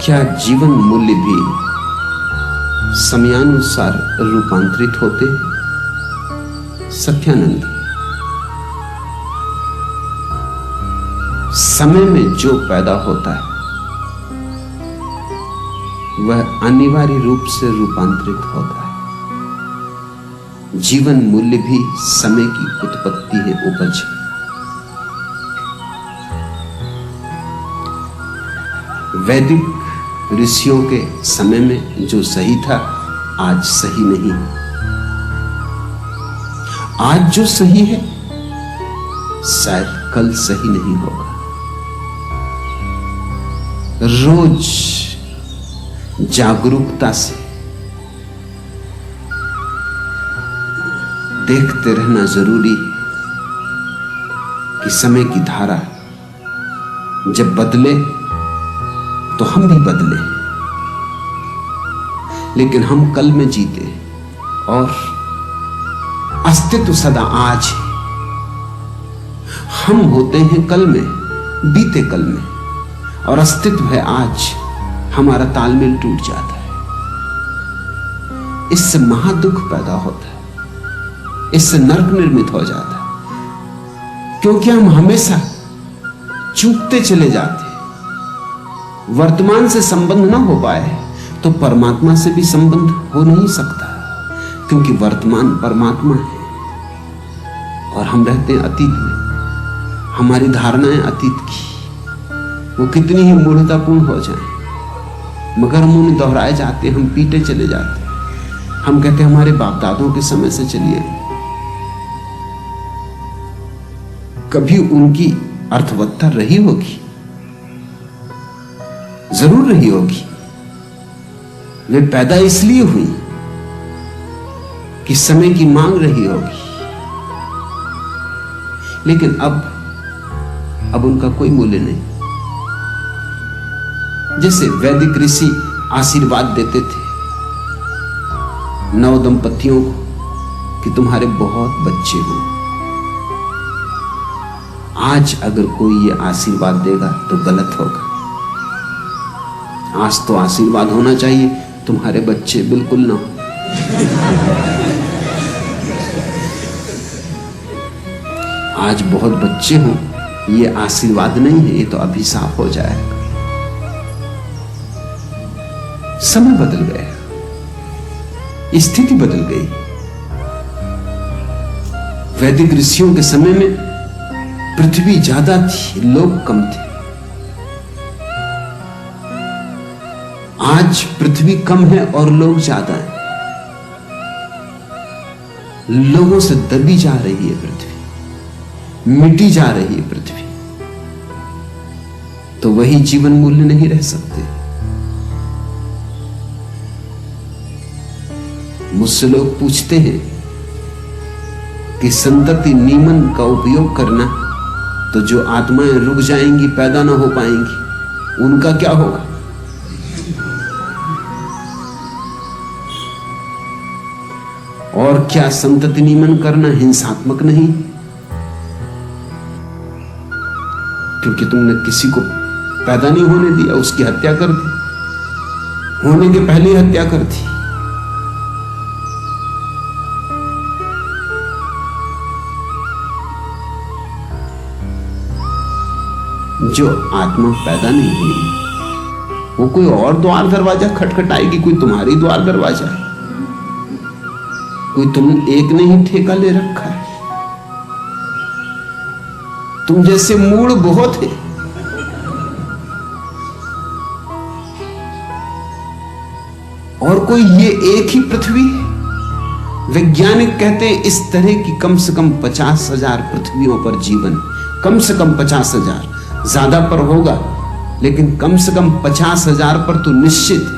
क्या जीवन मूल्य भी समयानुसार रूपांतरित होते? सत्यानंद, समय में जो पैदा होता है वह अनिवार्य रूप से रूपांतरित होता है। जीवन मूल्य भी समय की उत्पत्ति है, उपज। वैदिक ऋषियों के समय में जो सही था आज सही नहीं। आज जो सही है शायद कल सही नहीं होगा। रोज जागरूकता से देखते रहना जरूरी है कि समय की धारा जब बदले तो हम भी बदले, लेकिन हम कल में जीते और अस्तित्व सदा आज है। हम होते हैं कल में, बीते कल में, और अस्तित्व है आज। हमारा तालमेल टूट जाता है, इससे महादुख पैदा होता है, इससे नरक निर्मित हो जाता है, क्योंकि हम हमेशा चूकते चले जाते हैं। वर्तमान से संबंध ना हो पाए तो परमात्मा से भी संबंध हो नहीं सकता, क्योंकि वर्तमान परमात्मा है और हम रहते हैं अतीत में। हमारी धारणाएं अतीत की वो कितनी ही मूढ़तापूर्ण हो जाएं, मगर हम उन्हें दोहराए जाते, हम पीटे चले जाते। हम कहते हमारे बाप दादों के समय से चलिए, कभी उनकी अर्थवत्ता रही होगी, जरूर रही होगी। वे पैदा इसलिए हुई कि समय की मांग रही होगी, लेकिन अब उनका कोई मूल्य नहीं। जैसे वैदिक ऋषि आशीर्वाद देते थे नव दंपतियों को कि तुम्हारे बहुत बच्चे हों। आज अगर कोई ये आशीर्वाद देगा तो गलत होगा। आज तो आशीर्वाद होना चाहिए तुम्हारे बच्चे बिल्कुल ना हो। आज बहुत बच्चे हों ये आशीर्वाद नहीं है, ये तो अभिशाप हो जाएगा। समय बदल गया, स्थिति बदल गई। वैदिक ऋषियों के समय में पृथ्वी ज्यादा थी, लोग कम थे। आज पृथ्वी कम है और लोग ज्यादा हैं। लोगों से दबी जा रही है पृथ्वी, मिटी जा रही है पृथ्वी, तो वही जीवन मूल्य नहीं रह सकते। मुझसे लोग पूछते हैं कि संतति नियमन का उपयोग करना, तो जो आत्माएं रुक जाएंगी, पैदा ना हो पाएंगी, उनका क्या होगा? और क्या संतति नियमन करना हिंसात्मक नहीं? क्योंकि तुमने किसी को पैदा नहीं होने दिया, उसकी हत्या कर दी, होने के पहले ही हत्या कर दी। जो आत्मा पैदा नहीं हुई वो कोई और द्वार दरवाजा खटखटाएगी, कोई तुम्हारी द्वार दरवाजा है, कोई तुम एक नहीं ठेका ले रखा है। तुम जैसे मूड बहुत है, और कोई ये एक ही पृथ्वी है। वैज्ञानिक कहते हैं इस तरह की कम से कम 50,000 पृथ्वियों पर जीवन, कम से कम 50,000, ज्यादा पर होगा लेकिन कम से कम 50,000 पर तो निश्चित है।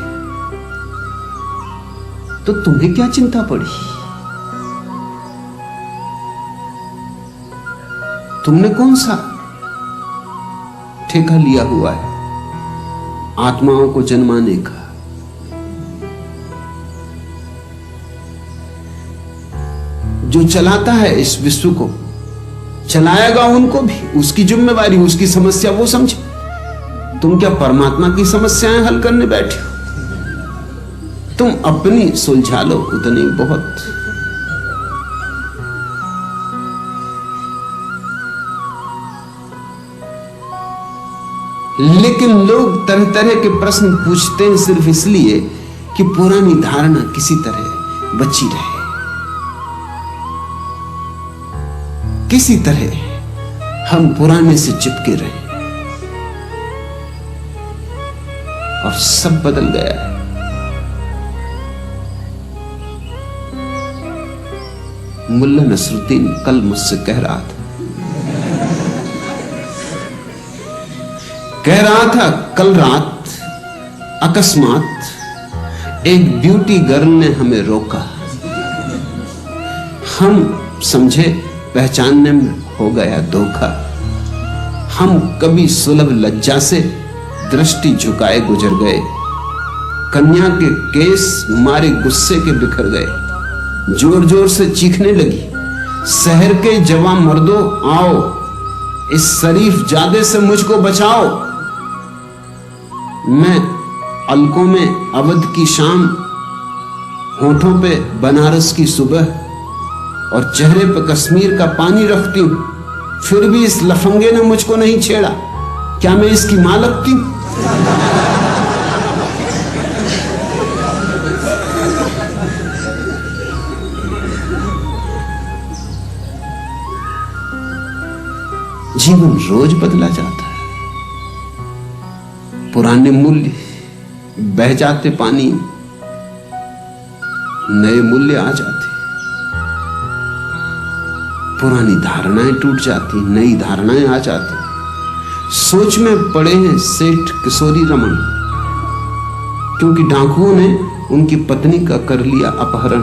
तो तुम्हें क्या चिंता पड़ी? तुमने कौन सा ठेका लिया हुआ है आत्माओं को जन्माने का? जो चलाता है इस विश्व को, चलाएगा उनको भी, उसकी जिम्मेवारी, उसकी समस्या वो समझे। तुम क्या परमात्मा की समस्याएं हल करने बैठे हो? तुम अपनी सुलझा लो, उतनी बहुत। लेकिन लोग तरह तरह के प्रश्न पूछते हैं सिर्फ इसलिए कि पुरानी धारणा किसी तरह बची रहे, किसी तरह हम पुराने से चिपके रहे। और सब बदल गया है। मुल्ला नसरुद्दीन कल मुझसे कह रहा था कल रात अकस्मात एक ब्यूटी गर्ल ने हमें रोका। हम समझे पहचानने में हो गया धोखा। हम कभी सुलभ लज्जा से दृष्टि झुकाए गुजर गए। कन्या के केस मारे गुस्से के बिखर गए। जोर जोर से चीखने लगी, शहर के जवां मर्दों आओ, इस शरीफ जादे से मुझको बचाओ। मैं अलकों में अवध की शाम, होठों पे बनारस की सुबह और चेहरे पे कश्मीर का पानी रखती हूं, फिर भी इस लफंगे ने मुझको नहीं छेड़ा। क्या मैं इसकी मां लगती हूं? जीवन रोज बदला जाता है। पुराने मूल्य बह जाते पानी, नए मूल्य आ जाते। पुरानी धारणाएं टूट जाती, नई धारणाएं आ जाती। सोच में पड़े हैं सेठ किशोरी रमन, क्योंकि डाकुओं ने उनकी पत्नी का कर लिया अपहरण।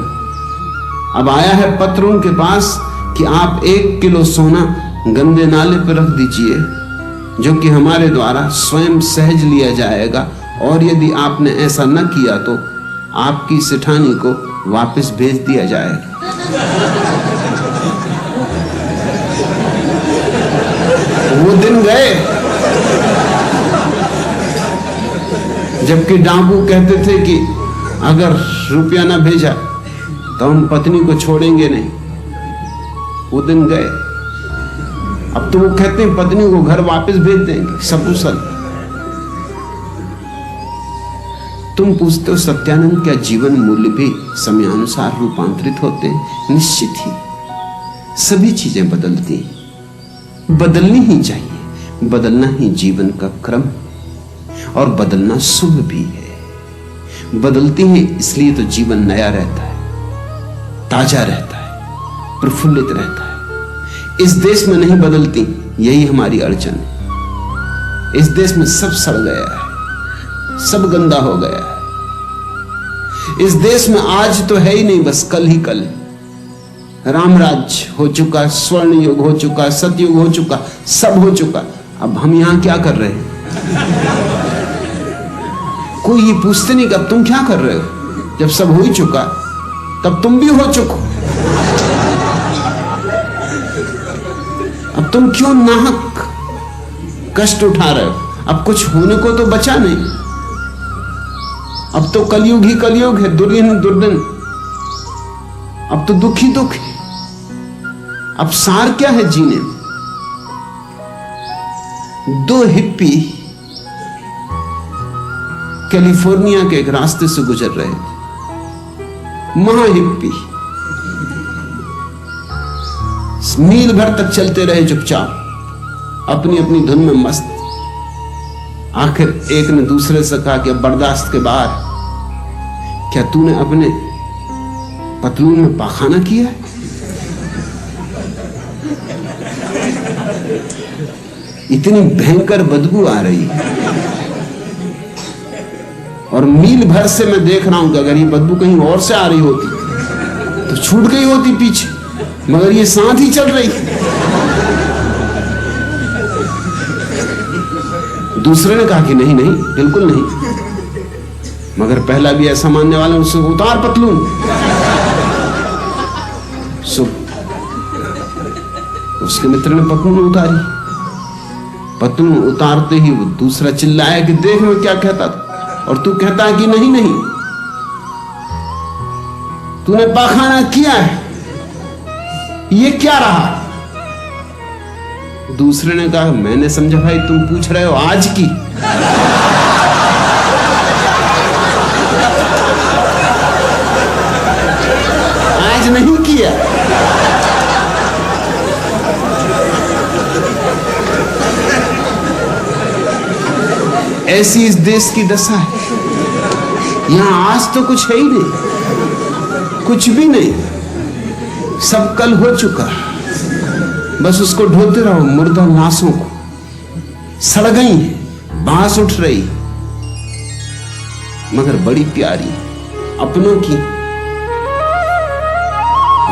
अब आया है पत्र उनके पास कि आप 1 किलो सोना गंदे नाले पर रख दीजिए, जो कि हमारे द्वारा स्वयं सहज लिया जाएगा, और यदि आपने ऐसा न किया तो आपकी सेठानी को वापस भेज दिया जाएगा। वो दिन गए जबकि डाकू कहते थे कि अगर रुपया ना भेजा तो हम पत्नी को छोड़ेंगे नहीं। वो दिन गए। अब तो वो कहते हैं पत्नी को घर वापस भेज देंगे सकुशल। तुम पूछते हो सत्यानंद, क्या जीवन मूल्य भी समयानुसार रूपांतरित होते हैं? निश्चित ही सभी चीजें बदलती, बदलनी ही चाहिए। बदलना ही जीवन का क्रम, और बदलना शुभ भी है। बदलती है इसलिए तो जीवन नया रहता है, ताजा रहता है, प्रफुल्लित रहता है। इस देश में नहीं बदलती, यही हमारी अड़चन है। इस देश में सब सड़ गया है, सब गंदा हो गया है। इस देश में आज तो है ही नहीं, बस कल ही कल। रामराज हो चुका, स्वर्ण युग हो चुका, सतयुग हो चुका, सब हो चुका। अब हम यहां क्या कर रहे हैं? कोई ये पूछते नहीं कि अब तुम क्या कर रहे हो। जब सब हो ही चुका तब तुम भी हो चुको। अब तुम क्यों नाहक कष्ट उठा रहे हो? अब कुछ होने को तो बचा नहीं। अब तो कलयुग ही कलयुग है, दुर्दिन दुर्दिन। अब तो दुख ही दुख है। अब सार क्या है जीने में? 2 हिप्पी कैलिफोर्निया के एक रास्ते से गुजर रहे थे। महा हिप्पी मील भर तक चलते रहे चुपचाप, अपनी अपनी धुन में मस्त। आखिर एक ने दूसरे से कहा कि अब बर्दाश्त के बाहर, क्या तूने अपने पतलून में पाखाना किया है? इतनी भयंकर बदबू आ रही है, और मील भर से मैं देख रहा हूं कि अगर ये बदबू कहीं और से आ रही होती तो छूट गई होती पीछे, मगर ये साथ ही चल रही। दूसरे ने कहा कि नहीं नहीं, बिल्कुल नहीं। मगर पहला भी ऐसा मानने वाला, उससे उतार पतलून। उसके मित्र ने पतलून उतारी। पतलून उतारते ही वो दूसरा चिल्लाया कि देख मैं क्या कहता था, और तू कहता है कि नहीं नहीं तूने पाखाना किया है, ये क्या रहा? दूसरे ने कहा मैंने समझा भाई तुम पूछ रहे हो आज की। आज नहीं किया। ऐसी इस देश की दशा है। यहां आज तो कुछ है ही नहीं, कुछ भी नहीं, सब कल हो चुका। बस उसको ढोते रहो, मुर्दा लाशों को। सड़ गई, बांस उठ रही, मगर बड़ी प्यारी, अपनों की,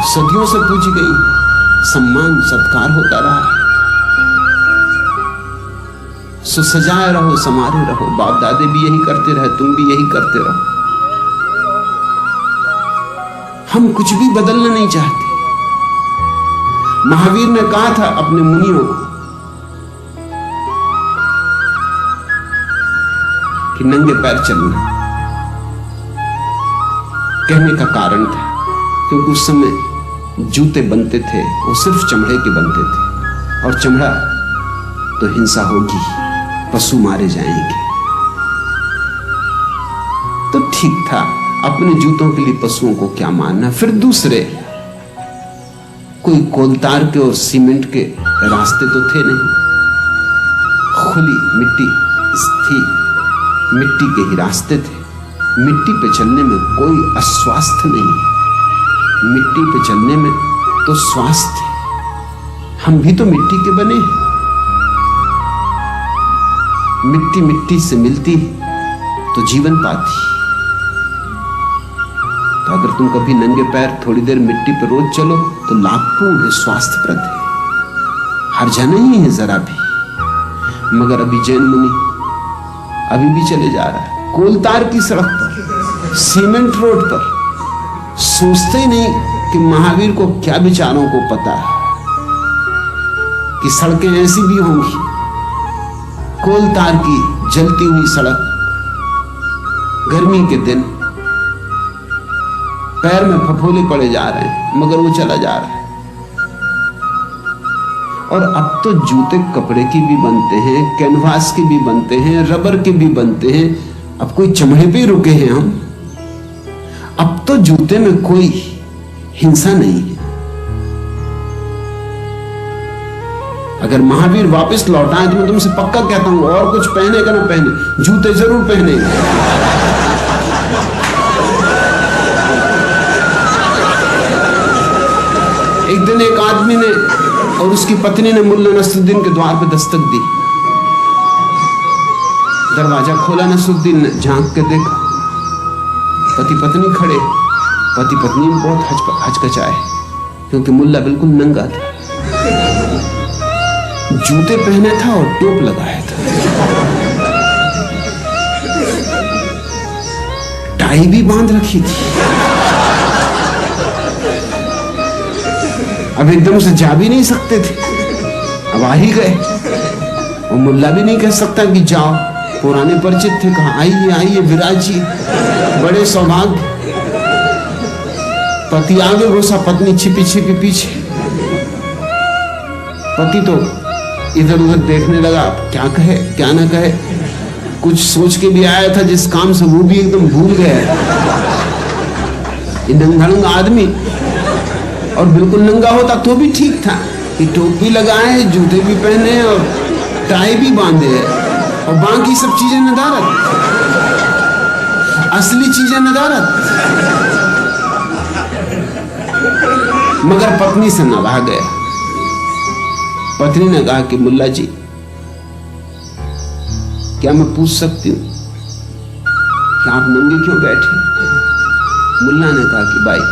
सदियों से पूजी गई, सम्मान सत्कार होता रहा। सो सजाए रहो, समारे रहो। बाप दादे भी यही करते रहे, तुम भी यही करते रहो। हम कुछ भी बदलना नहीं चाहते। महावीर ने कहा था अपने मुनियों को कि नंगे पैर चलना। कहने का कारण था क्योंकि उस समय जूते बनते थे वो सिर्फ चमड़े के बनते थे, और चमड़ा तो हिंसा होगी, पशु मारे जाएंगे। तो ठीक था, अपने जूतों के लिए पशुओं को क्या मारना। फिर दूसरे कोई कोलतार के और सीमेंट के रास्ते तो थे नहीं, खुली मिट्टी थी, मिट्टी के ही रास्ते थे। मिट्टी पे चलने में कोई अस्वास्थ्य नहीं, मिट्टी पे चलने में तो स्वास्थ्य है। हम भी तो मिट्टी के बने हैं। मिट्टी मिट्टी से मिलती तो जीवन पाती। तो अगर तुम कभी नंगे पैर थोड़ी देर मिट्टी पर रोज चलो तो लाभपूर्ण है, स्वास्थ्यप्रद है, हर्जा नहीं है जरा भी। मगर अभी जैन मुनि अभी भी चले जा रहा है कोलतार की सड़क पर, सीमेंट रोड पर। सोचते ही नहीं कि महावीर को क्या विचारों को पता है कि सड़कें ऐसी भी होंगी। कोलतार की जलती हुई सड़क, गर्मी के दिन, पैर में फफोले पड़े जा रहे हैं, मगर वो चला जा रहा है। और अब तो जूते कपड़े की भी बनते हैं, कैनवास के भी बनते हैं, रबर के भी बनते हैं। अब कोई चमड़े पे रुके हैं हम। अब तो जूते में कोई हिंसा नहीं है। अगर महावीर वापस लौटाएं तो मैं तुमसे पक्का कहता हूं, और कुछ पहने का ना पहने, जूते जरूर पहनेंगे। एक दिन एक आदमी ने और उसकी पत्नी ने मुल्ला नसरुद्दीन के द्वार पर दस्तक दी। दरवाजा खोला, नसरुद्दीन ने झांक के देखा, पति पत्नी खड़े। पति पत्नी में बहुत हचकचाए क्योंकि मुल्ला बिल्कुल नंगा था, जूते पहने था और टोप लगाया था, टाई भी बांध रखी थी। अब एकदम से जा भी नहीं सकते थे, अब आ ही गए। वो मुल्ला भी नहीं कह सकता कि जाओ, पुराने परिचित थे, कहा आइए आइए विराज जी, बड़े सौभाग्य। पति आगे घुसा, पत्नी छिपी छिपी पीछे। पति तो इधर उधर देखने लगा, क्या कहे क्या ना कहे। कुछ सोच के भी आया था जिस काम से, वो भी एकदम भूल गया। नंगा आदमी, और बिल्कुल नंगा होता तो भी ठीक था कि टोपी लगाए, जूते भी पहने और टाई भी बांधे है, और बाकी सब चीजें नदारत, असली चीजें नदारत। मगर पत्नी से न रहा गया। पत्नी ने कहा कि मुल्ला जी, क्या मैं पूछ सकती हूं कि आप नंगे क्यों बैठे? मुल्ला ने कहा कि भाई,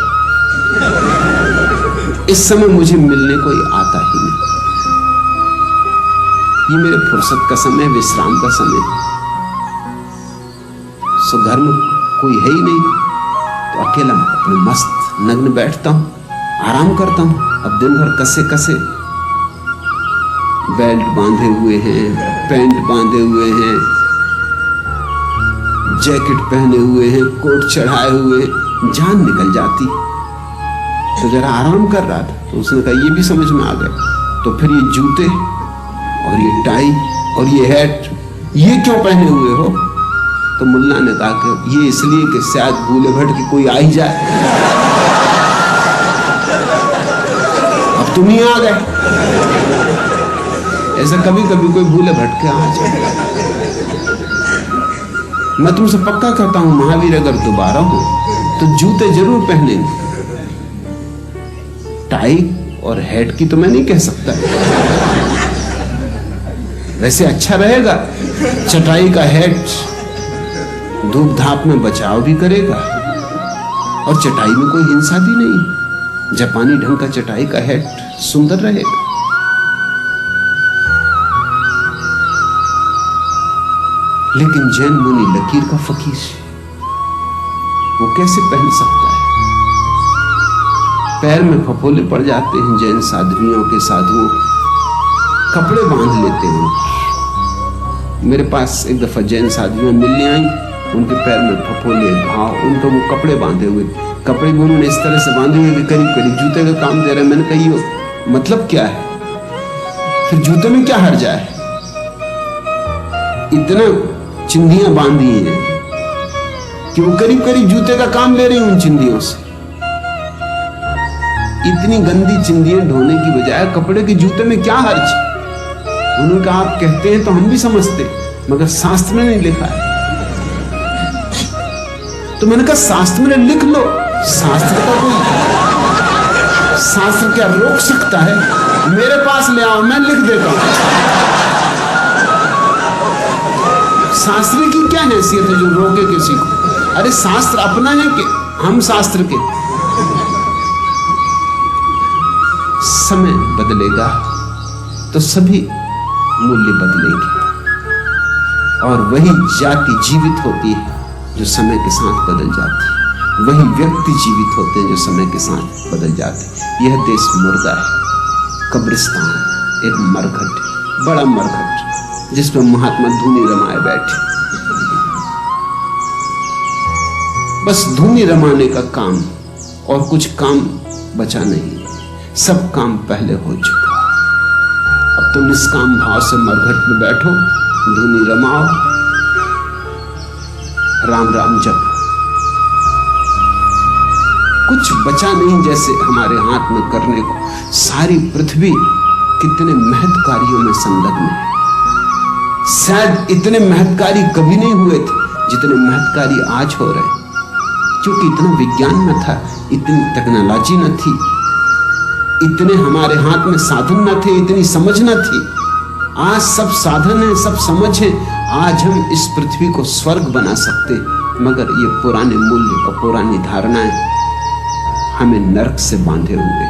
इस समय मुझे मिलने कोई आता ही नहीं, ये मेरे फुर्सत का समय, विश्राम का समय। सो घर में कोई है ही नहीं, तो अकेला अपने मस्त नग्न बैठता हूं, आराम करता हूं। अब दिन भर कसे कसे बेल्ट बांधे हुए हैं, पैंट बांधे हुए हैं, जैकेट पहने हुए हैं, कोट चढ़ाए हुए हैं, जान निकल जाती। तो जरा आराम कर रहा था तो उसने कहा ये भी समझ में आ गए, तो फिर ये जूते और ये टाई और ये हैट ये क्यों पहने हुए हो? तो मुल्ला ने कहा कि ये इसलिए कि शायद भूले भटके कोई आ ही जाए। अब तुम ही आ गए। ऐसा कभी कभी कोई भूले भटके आ जाए। मैं तुमसे पक्का कहता हूं महावीर अगर दोबारा हो तो जूते जरूर पहनेंगे। टाई और हैट की तो मैं नहीं कह सकता, वैसे अच्छा रहेगा। चटाई का हैट धूप धाप में बचाव भी करेगा और चटाई में कोई हिंसा भी नहीं। जापानी ढंग का चटाई का हैट सुंदर रहेगा। लेकिन जैन मुनि लकीर का फकीर, वो कैसे पहन सकता है? पैर में फफोले पड़ जाते हैं जैन साध्वियों के, साधुओं कपड़े बांध लेते हैं। मेरे पास एक दफा जैन साध्वियां मिलने आई, उनके पैर में फफोले घाव, उनको वो कपड़े बांधे हुए, कपड़े भी उन्होंने इस तरह से बांधे हुए कि करीब करीब जूते का काम दे रहे। मैंने कही मतलब क्या है? फिर जूते में क्या हर्जा है? इतना चिंधियां बांधी हैं कि वो करीब करीब जूते का काम ले रही उन चिंधियों से। इतनी गंदी चिंधियां ढोने की बजाय कपड़े के जूते में क्या हर्ज? उन्होंने कहा आप कहते हैं तो हम भी समझते, मगर शास्त्र में नहीं लिखा है। तो मैंने कहा शास्त्र में लिख लो। शास्त्र का कोई शास्त्र क्या रोक सकता है? मेरे पास ले आओ, मैं लिख देता हूं। शास्त्र की क्या हैसियत है जो रोके किसी को? अरे शास्त्र अपना है कि हम शास्त्र के? समय बदलेगा तो सभी मूल्य बदलेंगे, और वही जाति जीवित होती है जो समय के साथ बदल जाती है। वही व्यक्ति जीवित होते हैं जो समय के साथ बदल जाते हैं। यह देश मुर्दा है, कब्रिस्तान, एक मरघट, बड़ा मरघट जिसमें महात्मा धूनी रमाए बैठे। बस धूनी रमाने का काम, और कुछ काम बचा नहीं। सब काम पहले हो चुका। अब तो निष्काम भाव से मरघट में बैठो, धूनी रमाओ, राम राम जप। कुछ बचा नहीं जैसे हमारे हाथ में करने को। सारी पृथ्वी कितने महत् कार्यों में संलग्न है। शायद इतने महत्कारी कभी नहीं हुए थे जितने महत्कारी आज हो रहे, क्योंकि इतना विज्ञान न था, इतनी टेक्नोलॉजी न थी, इतने हमारे हाथ में साधन न थे, इतनी समझ न थी। आज सब साधन है, सब समझ है। आज हम इस पृथ्वी को स्वर्ग बना सकते, मगर ये पुराने मूल्य और पुरानी धारणाएं हमें नरक से बांधे हुए।